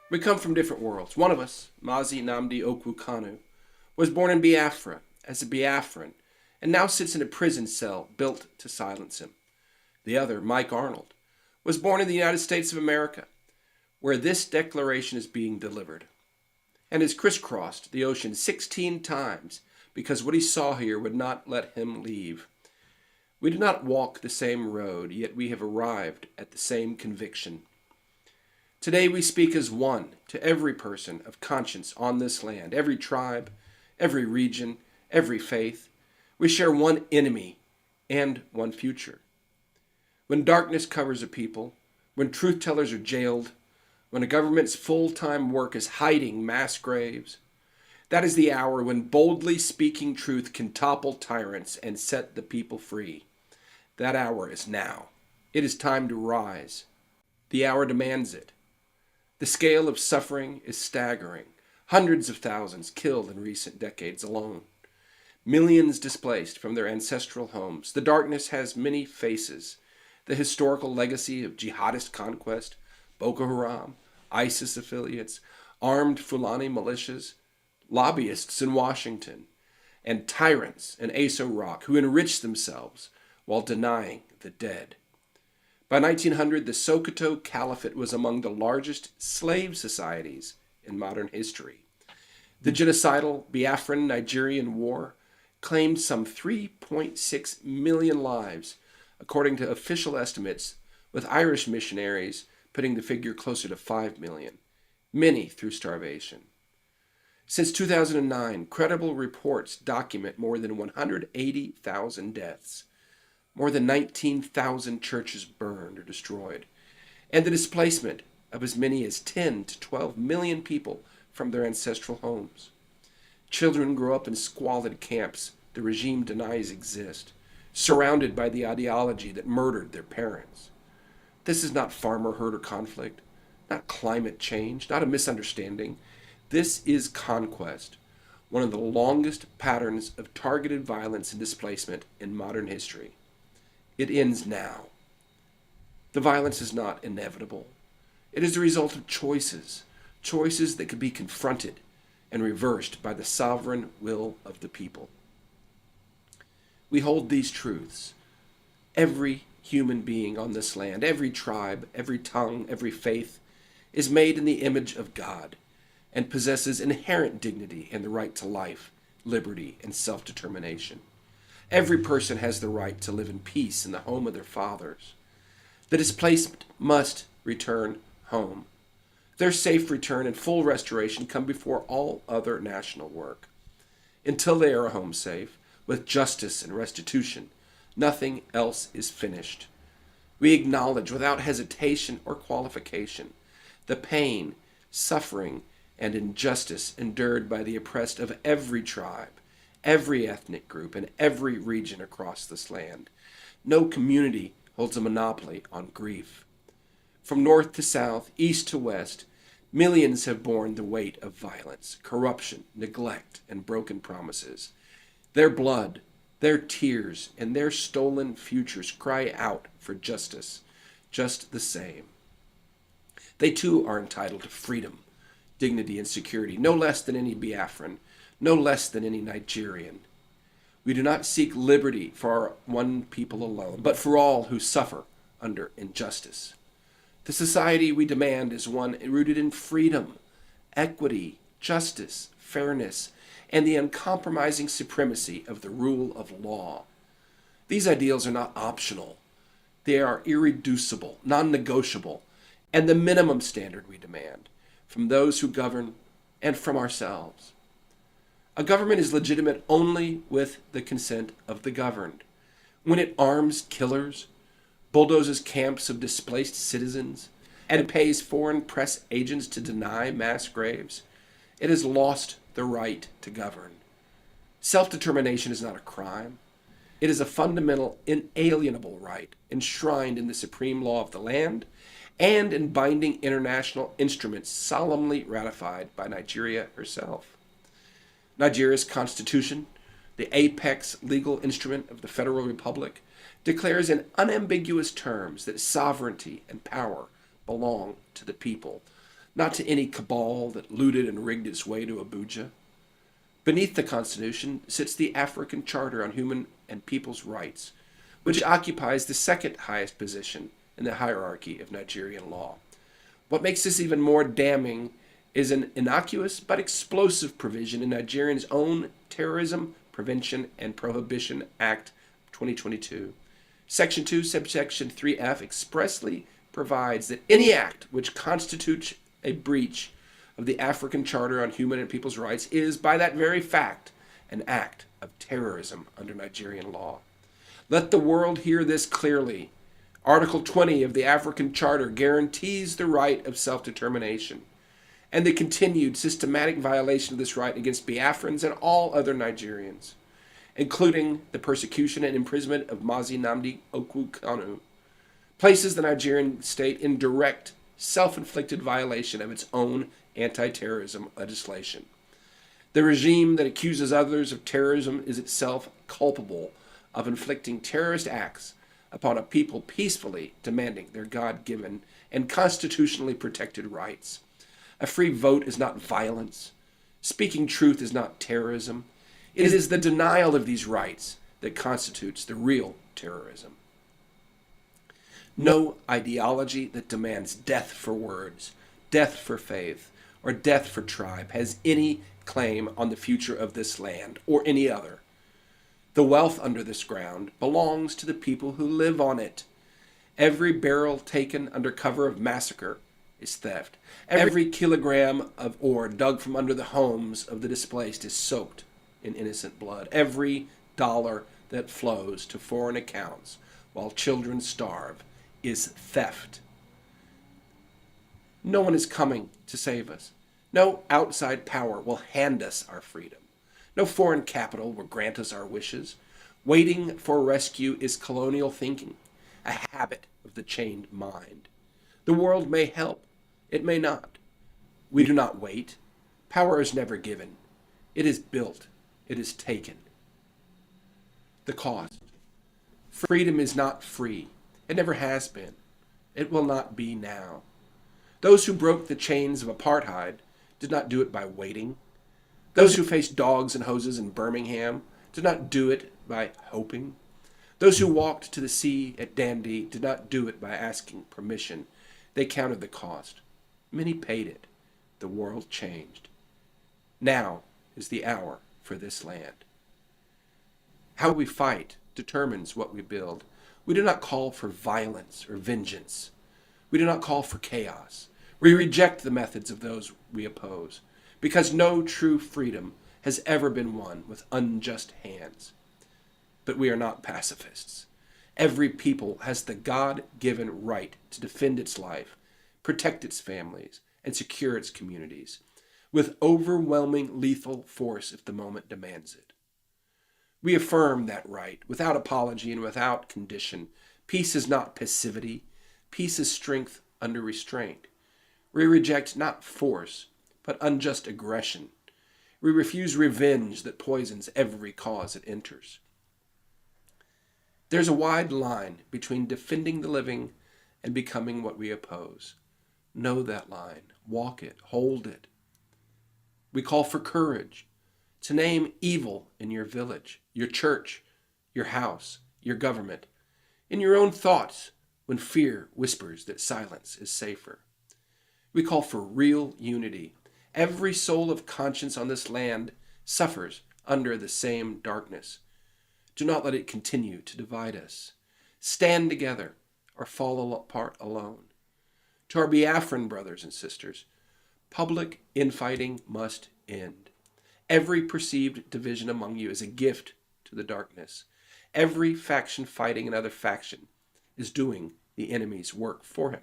We come from different worlds. One of us, Mazi Nnamdi Okwu, was born in Biafra as a Biafran and now sits in a prison cell built to silence him. The other, Mike Arnold, was born in the United States of America, where this declaration is being delivered, and has crisscrossed the ocean 16 times because what he saw here would not let him leave. We do not walk the same road, yet we have arrived at the same conviction. Today we speak as one to every person of conscience on this land, every tribe, every region, every faith. We share one enemy and one future. When darkness covers a people, when truth tellers are jailed, when a government's full-time work is hiding mass graves, that is the hour when boldly speaking truth can topple tyrants and set the people free. That hour is now. It is time to rise. The hour demands it. The scale of suffering is staggering. Hundreds of thousands killed in recent decades alone. Millions displaced from their ancestral homes. The darkness has many faces. The historical legacy of jihadist conquest, Boko Haram, ISIS affiliates, armed Fulani militias, lobbyists in Washington, and tyrants in Aso Rock who enrich themselves while denying the dead. By 1900, the Sokoto Caliphate was among the largest slave societies in modern history. The genocidal Biafran-Nigerian War claimed some 3.6 million lives, according to official estimates, with Irish missionaries putting the figure closer to 5 million, many through starvation. Since 2009, credible reports document more than 180,000 deaths, more than 19,000 churches burned or destroyed, and the displacement of as many as 10 to 12 million people from their ancestral homes. Children grow up in squalid camps the regime denies exist, surrounded by the ideology that murdered their parents. This is not farmer-herder conflict, not climate change, not a misunderstanding. This is conquest, one of the longest patterns of targeted violence and displacement in modern history. It ends now. The violence is not inevitable. It is the result of choices that could be confronted and reversed by the sovereign will of the people. We hold these truths. Every human being on this land, every tribe, every tongue, every faith, is made in the image of God and possesses inherent dignity and the right to life, liberty, and self-determination. Every person has the right to live in peace in the home of their fathers. The displaced must return home. Their safe return and full restoration come before all other national work. Until they are home safe, with justice and restitution, nothing else is finished. We acknowledge without hesitation or qualification the pain, suffering, and injustice endured by the oppressed of every tribe, every ethnic group, and every region across this land. No community holds a monopoly on grief. From north to south, east to west, millions have borne the weight of violence, corruption, neglect, and broken promises. Their blood, their tears, and their stolen futures cry out for justice, just the same. They too are entitled to freedom, dignity, and security, no less than any Biafran, no less than any Nigerian. We do not seek liberty for our one people alone, but for all who suffer under injustice. The society we demand is one rooted in freedom, equity, justice, fairness, and the uncompromising supremacy of the rule of law. These ideals are not optional. They are irreducible, non-negotiable, and the minimum standard we demand from those who govern and from ourselves. A government is legitimate only with the consent of the governed. When it arms killers, bulldozes camps of displaced citizens, and pays foreign press agents to deny mass graves, it has lost the right to govern. Self-determination is not a crime. It is a fundamental, inalienable right enshrined in the supreme law of the land and in binding international instruments solemnly ratified by Nigeria herself. Nigeria's constitution, the apex legal instrument of the Federal Republic, declares in unambiguous terms that sovereignty and power belong to the people. not to any cabal that looted and rigged its way to Abuja. Beneath the Constitution sits the African Charter on Human and People's Rights, which occupies the second highest position in the hierarchy of Nigerian law. What makes this even more damning is an innocuous but explosive provision in Nigeria's own Terrorism Prevention and Prohibition Act 2022. Section 2, subsection 3F expressly provides that any act which constitutes a breach of the African Charter on Human and People's Rights is, by that very fact, an act of terrorism under Nigerian law. Let the world hear this clearly. Article 20 of the African Charter guarantees the right of self-determination, and the continued systematic violation of this right against Biafrans and all other Nigerians, including the persecution and imprisonment of Mazi Nnamdi Okwukanu, places the Nigerian state in direct, self-inflicted violation of its own anti-terrorism legislation. The regime that accuses others of terrorism is itself culpable of inflicting terrorist acts upon a people peacefully demanding their God-given and constitutionally protected rights. A free vote is not violence. Speaking truth is not terrorism. It is the denial of these rights that constitutes the real terrorism. No ideology that demands death for words, death for faith, or death for tribe has any claim on the future of this land or any other. The wealth under this ground belongs to the people who live on it. Every barrel taken under cover of massacre is theft. Every kilogram of ore dug from under the homes of the displaced is soaked in innocent blood. Every dollar that flows to foreign accounts while children starve is theft. No one is coming to save us. No outside power will hand us our freedom. No foreign capital will grant us our wishes. Waiting for rescue is colonial thinking, a habit of the chained mind. The world may help. It may not. We do not wait. Power is never given. It is built. It is taken. The cost. Freedom is not free. It never has been. It will not be now. Those who broke the chains of apartheid did not do it by waiting. Those who faced dogs and hoses in Birmingham did not do it by hoping. Those who walked to the sea at Dundee did not do it by asking permission. They counted the cost. Many paid it. The world changed. Now is the hour for this land. How we fight determines what we build. We do not call for violence or vengeance. We do not call for chaos. We reject the methods of those we oppose, because no true freedom has ever been won with unjust hands. But we are not pacifists. Every people has the God-given right to defend its life, protect its families, and secure its communities, with overwhelming lethal force if the moment demands it. We affirm that right without apology and without condition. Peace is not passivity. Peace is strength under restraint. We reject not force, but unjust aggression. We refuse revenge that poisons every cause it enters. There's a wide line between defending the living and becoming what we oppose. Know that line. Walk it. Hold it. We call for courage to name evil in your village, your church, your house, your government, in your own thoughts when fear whispers that silence is safer. We call for real unity. Every soul of conscience on this land suffers under the same darkness. Do not let it continue to divide us. Stand together or fall apart alone. To our Biafran brothers and sisters, public infighting must end. Every perceived division among you is a gift to the darkness. Every faction fighting another faction is doing the enemy's work for him.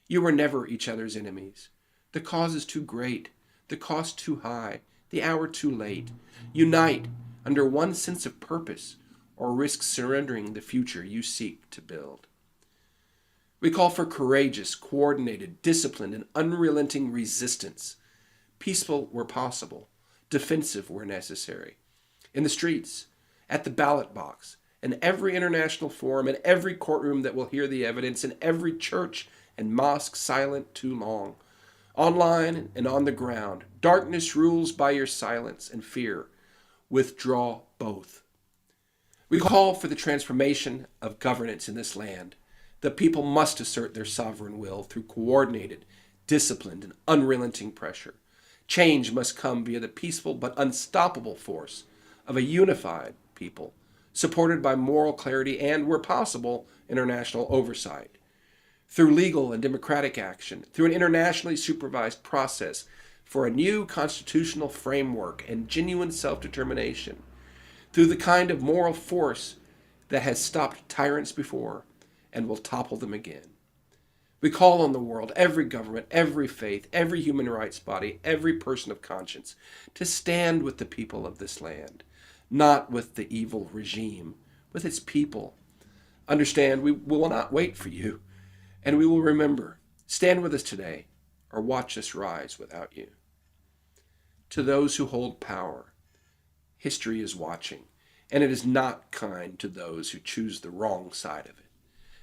You are never each other's enemies. The cause is too great, the cost too high, the hour too late. Unite under one sense of purpose, or risk surrendering the future you seek to build. We call for courageous, coordinated, disciplined, and unrelenting resistance, peaceful where possible, defensive where necessary, in the streets, at the ballot box, in every international forum, in every courtroom that will hear the evidence, in every church and mosque silent too long, Online and on the ground, darkness rules by your silence and fear. Withdraw both. We call for the transformation of governance in this land. The people must assert their sovereign will through coordinated, disciplined, and unrelenting pressure. Change must come via the peaceful but unstoppable force of a unified people, supported by moral clarity and, where possible, international oversight. Through legal and democratic action, through an internationally supervised process for a new constitutional framework and genuine self-determination, through the kind of moral force that has stopped tyrants before and will topple them again. We call on the world, every government, every faith, every human rights body, every person of conscience, to stand with the people of this land, not with the evil regime, with its people. Understand, we will not wait for you, and we will remember. Stand with us today, or watch us rise without you. To those who hold power, history is watching, and it is not kind to those who choose the wrong side of it.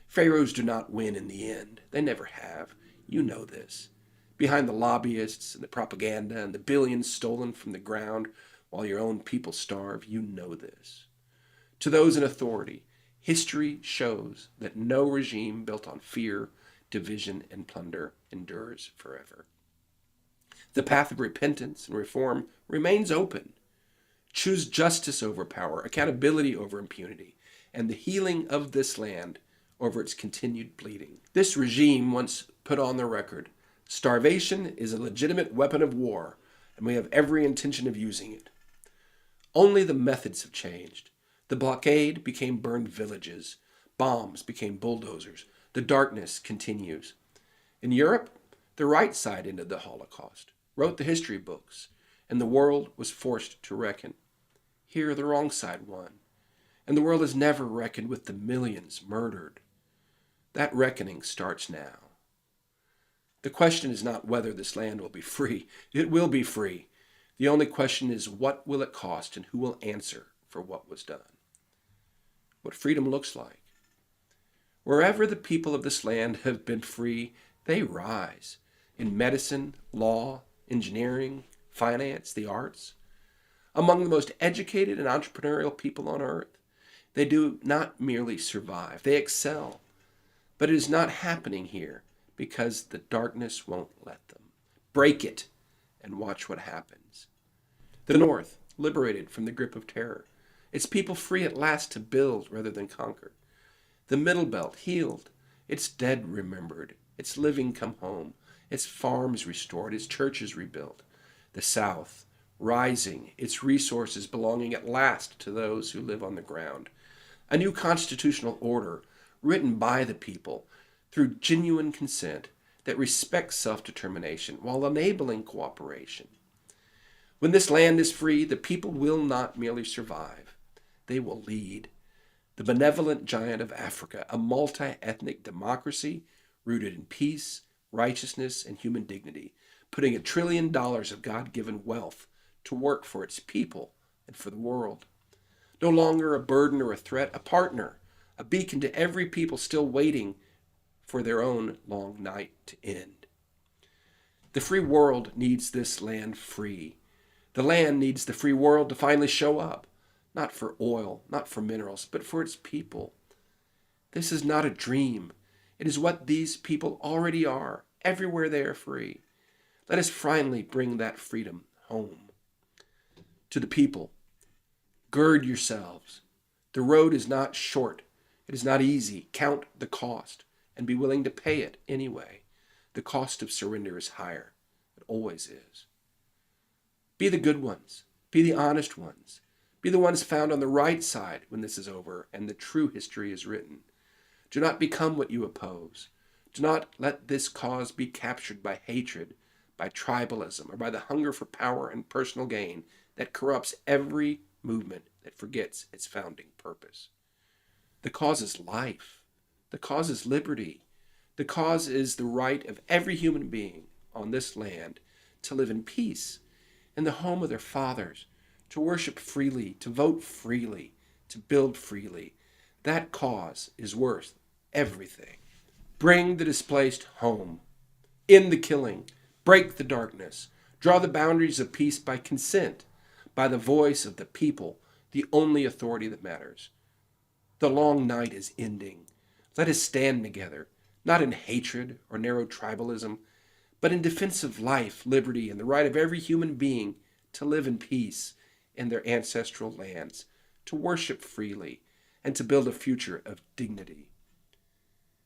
Pharaohs do not win in the end. They never have. You know this. Behind the lobbyists and the propaganda and the billions stolen from the ground while your own people starve, you know this. To those in authority, history shows that no regime built on fear, division, and plunder endures forever. The path of repentance and reform remains open. Choose justice over power, accountability over impunity, and the healing of this land over its continued bleeding. This regime once put on the record, starvation is a legitimate weapon of war, and we have every intention of using it. Only the methods have changed. The blockade became burned villages. Bombs became bulldozers. The darkness continues. In Europe, the right side ended the Holocaust, wrote the history books, and the world was forced to reckon. Here, the wrong side won, and the world has never reckoned with the millions murdered. That reckoning starts now. The question is not whether this land will be free. It will be free. The only question is, what will it cost and who will answer for what was done? What freedom looks like. Wherever the people of this land have been free, they rise. In medicine, law, engineering, finance, the arts. Among the most educated and entrepreneurial people on earth, they do not merely survive, they excel. But it is not happening here because the darkness won't let them. Break it and watch what happens. The North, liberated from the grip of terror. Its people free at last to build rather than conquer. The Middle Belt, healed. Its dead remembered. Its living come home. Its farms restored. Its churches rebuilt. The South, rising. Its resources belonging at last to those who live on the ground. A new constitutional order written by the people through genuine consent that respects self-determination while enabling cooperation. When this land is free, the people will not merely survive. They will lead. The benevolent giant of Africa, a multi-ethnic democracy rooted in peace, righteousness, and human dignity, putting $1 trillion of God-given wealth to work for its people and for the world. No longer a burden or a threat, a partner, a beacon to every people still waiting for their own long night to end. The free world needs this land free. The land needs the free world to finally show up, not for oil, not for minerals, but for its people. This is not a dream. It is what these people already are, everywhere they are free. Let us finally bring that freedom home. To the people, gird yourselves. The road is not short. It is not easy. Count the cost and be willing to pay it anyway. The cost of surrender is higher. It always is. Be the good ones. Be the honest ones. Be the ones found on the right side when this is over and the true history is written. Do not become what you oppose. Do not let this cause be captured by hatred, by tribalism, or by the hunger for power and personal gain that corrupts every movement that forgets its founding purpose. The cause is life. The cause is liberty. The cause is the right of every human being on this land to live in peace in the home of their fathers, to worship freely, to vote freely, to build freely. That cause is worth everything. Bring the displaced home. End the killing. Break the darkness. Draw the boundaries of peace by consent, by the voice of the people, the only authority that matters. The long night is ending. Let us stand together, not in hatred or narrow tribalism, but in defense of life, liberty, and the right of every human being to live in peace in their ancestral lands, to worship freely, and to build a future of dignity.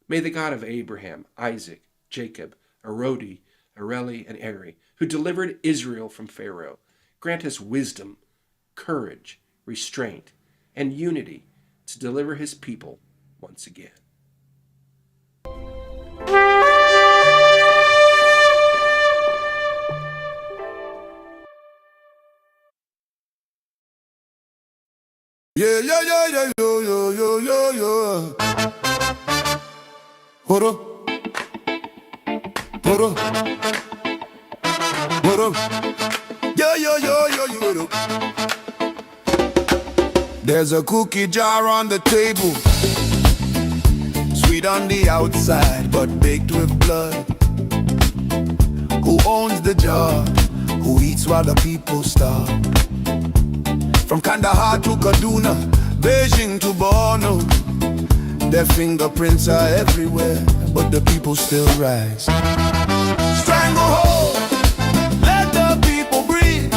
May the God of Abraham, Isaac, Jacob, Arodi, Areli, and Eri, who delivered Israel from Pharaoh, grant us wisdom, courage, restraint, and unity to deliver his people once again. Yeah, yeah, yeah, yeah, yo, yo, yo, yo, yo. Hold up, hold up, hold up. Yo, yo, yo, yo, yo, hold up. There's a cookie jar on the table, sweet on the outside, but baked with blood. Who owns the jar? Who eats while the people starve? From Kandahar to Kaduna, Beijing to Borno, their fingerprints are everywhere, but the people still rise. Stranglehold, let the people breathe.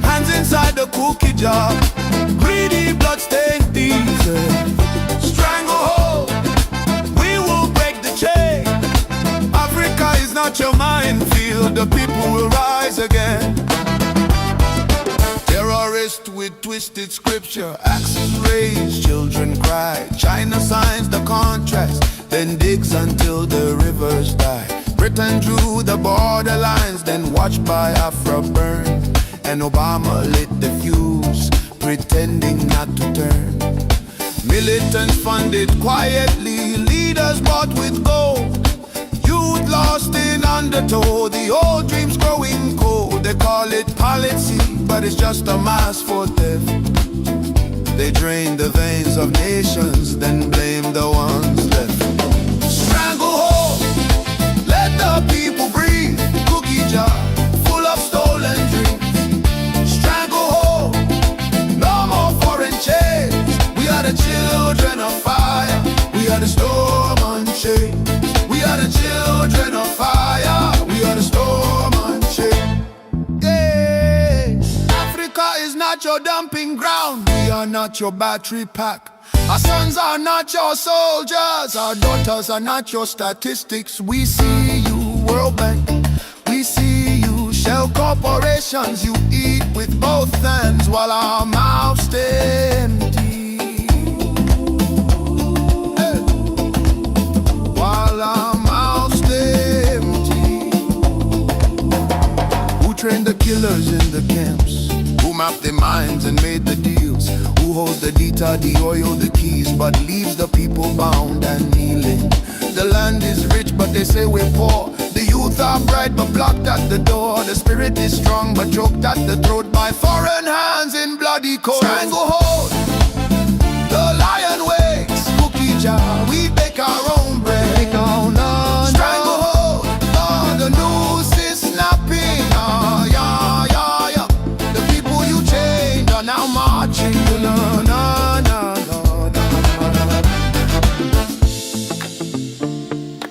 Hands inside the cookie jar, greedy bloodstained thieves. Stranglehold, we will break the chain. Africa is not your minefield, the people will rise again. Terrorists with twisted scripture, axes raised, children cry. China signs the contract, then digs until the rivers die. Britain drew the borderlines, then watched Biafra burn. And Obama lit the fuse, pretending not to turn. Militants funded quietly, leaders bought with gold. Youth lost in undertow, the old dreams growing cold. They call it policy, but it's just a mask for theft. They drain the veins of nations, then blame the ones left. Stranglehold, let the people breathe. Cookie jar, full of stolen dreams. Stranglehold, no more foreign chains. We are the children of fire, we are the storm unchained. We are the children of fire, we are the storm unchained. Yeah. Africa is not your dumping ground, we are not your battery pack. Our sons are not your soldiers, our daughters are not your statistics. We see you, World Bank, we see you, shell corporations. You eat with both hands while our mouths stay empty. Hey. While our mouths stay empty. Who trained the killers in the camps? Who mapped their minds and made the deals? Who holds the data, the oil, the keys, but leaves the people bound and kneeling? The land is rich, but they say we're poor. The youth are bright, but blocked at the door. The spirit is strong, but choked at the throat by foreign hands in bloody cold. Stranglehold, the lion wakes. Cookie jar, we bake our own bread. Stranglehold, oh, the noose is snapping. Oh, yeah, yeah, yeah. The people you chained are now marching. No, no, no, no, no, no.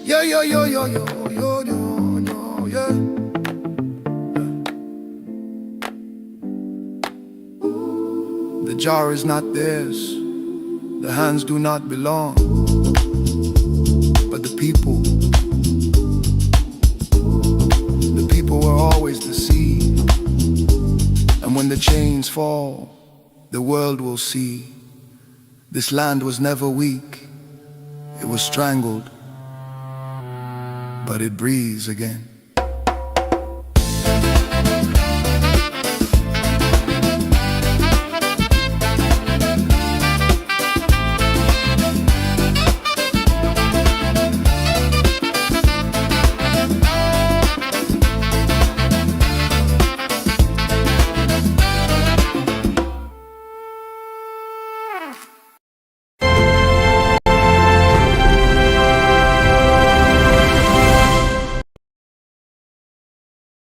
Yo, yo, yo, yo, yo, yo, yo, yo, yeah. The jar is not theirs. The hands do not belong. But the people were always the seed. And when the chains fall, the world will see. This land was never weak. It was strangled, but it breathes again.